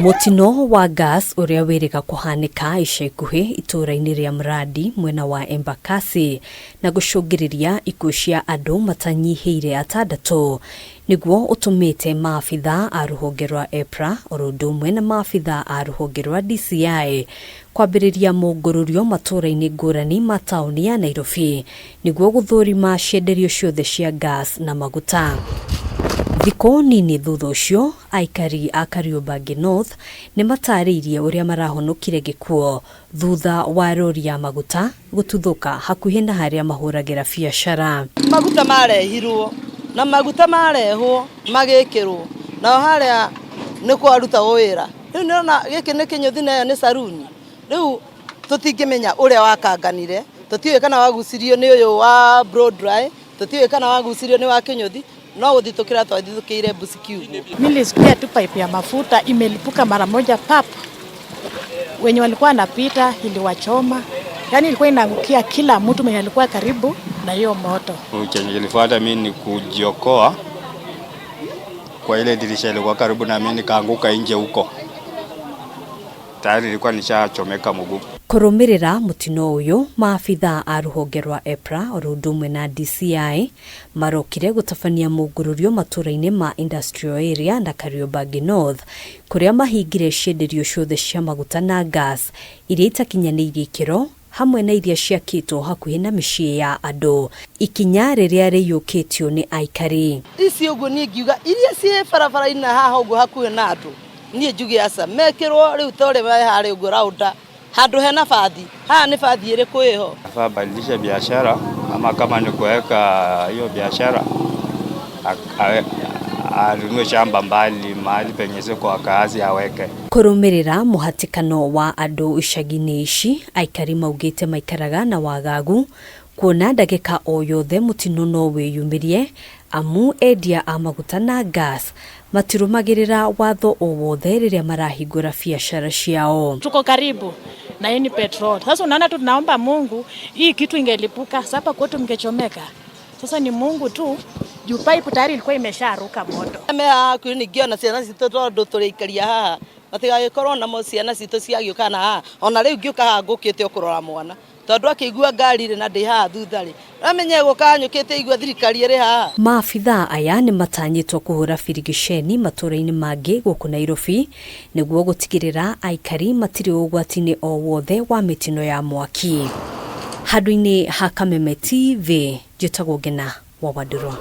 Mutino wa gas uria wirika kuhanika ica ikuhi itura-ini ria Mradi mwena wa Embakasi na gucungiriria ikuũ cia andu matanyihiire atandatu niguo utumite maabithaa a ruhonge rwa EPRA orundu mwena maabithaa a ruhonge rwa DCI kwambiriria Mungururio matura-ini ngurani ma tauni ya Nairobi niguo guthurima cienderio ciothe cia gas na maguta. Thiko nini thutha ucio aikari a Kariobangi North nimatariirie uria marahonokire gikuo thutha wa rori ya maguta gututhuka hakuhi na haria mahuragira biashara. Maguta marehirwo na maguta marehwo magikirwo na haria ni kwaruta wira. Riu nirona giki ni kinyuthi na ni saruni. Riu tutingimenya uria wakanganire, tutiwe kana wagucirio ni uyu wa blow dry, tutiwe kana wagucirio ni wa kinyuthi. No udhitukira twadhitukiire busi kiugo. Nilisikia tu pipe ya mafuta imelipuka mara moja pap. Wenye walikuwa wanapita iliwachoma. Yaani ilikuwa inaangukia kila mtu mwenye alikuwa karibu na hiyo moto. Chenye kilifuata mimi ni kujiokoa. Kwa ile dirisha ilikuwa karibu na mimi nikaanguka nje huko. Tayari ilikuwa nishachomeka mguu. Kurumirira mutino uyu maabithaa a ruhonge rwa EPRA orundu mwe na DCI marokire gutabania Mungururio matura-ini ma industrial area na Kariobangi North kuria mahingire cienderio ciothe cia maguta na gas iria itakinyaniirie ikiro hamwe na iria ciakitwo hakuhi na micii ya andu ikinya riria riyukitio ni AIKARI. Ici uguo ni ngiuga iria cie barabara-ini haha uguo hakuhi na andu nie njuge aca mekirwo riu tore hari uguo raunda handu hena bathi haha ni bathi iriku iho badilisha biashara ama kama ni kuweka hiyo biashara alinunue shamba mbali mahali penye siko akazi aweke. Kurumirira muhatikano wa andu icagi-ini ici aikari maugite maikaraga na wagagu kuona ndagika o yothe mutino no wiyumirie amu endia a maguta na gas matirumagirira watho o wothe riria marahingura biashara ciao. Tuko karibu na hii petrol. Sasa unaona tu tunaomba Mungu hii kitu ingelipuka sasa kwetu mngechomeka. Sasa ni Mungu tu juu pipe tayari ilikuwa imesharuka moto. Meha kuningiona ciana citu tondu turikaria haha matigagikorwo na ciana citu ciagiuka na haha ona riu ngiuka haha ngukite ukurora mwana tondu akigua ngari ri na ndi haha thutha ri amenye gukanyukite igua thirikari iri haha. Maabithaa aya ni matanyitwo kuhura birigiceni matura-ini mangi guku Nairobi niguo gutigirira aikari matiri ugwati-ini o wothe wa mitino ya mwaki. Handu-ini ha Kameme TV njitagwo Ngina wa Waduro.